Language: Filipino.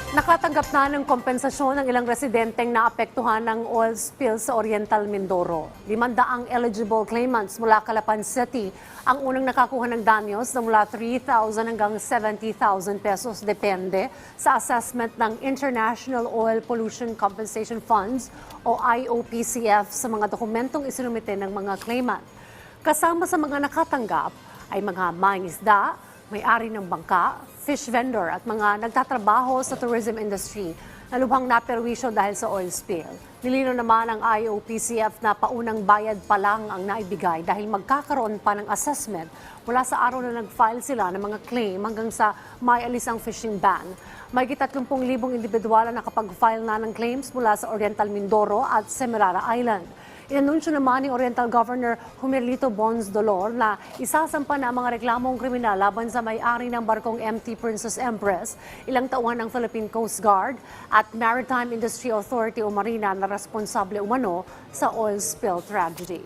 Nakatanggap na ng kompensasyon ng ilang residenteng naapektuhan ng oil spill sa Oriental Mindoro. 500 eligible claimants mula Calapan City ang unang nakakuha ng danyos na mula 3,000 hanggang 70,000 pesos depende sa assessment ng International Oil Pollution Compensation Funds o IOPCF sa mga dokumentong isinumite ng mga claimant. Kasama sa mga nakatanggap ay mga mangingisda, may-ari ng bangka, fish vendor at mga nagtatrabaho sa tourism industry na lubhang naperwisyo dahil sa oil spill. Nilinaw naman ang IOPCF na paunang bayad pa lang ang naibigay dahil magkakaroon pa ng assessment mula sa araw na nag-file sila ng mga claim hanggang sa may alis ang fishing ban. May 30,000 individual na nakapag-file na ng claims mula sa Oriental Mindoro at Semirara Island. Inanunsyo naman ni Oriental Governor Humerlito Bons Dolor na isasampa na ang mga reklamong kriminal laban sa may-ari ng barkong MT Princess Empress, ilang tauhan ng Philippine Coast Guard at Maritime Industry Authority o Marina na responsable umano sa oil spill tragedy.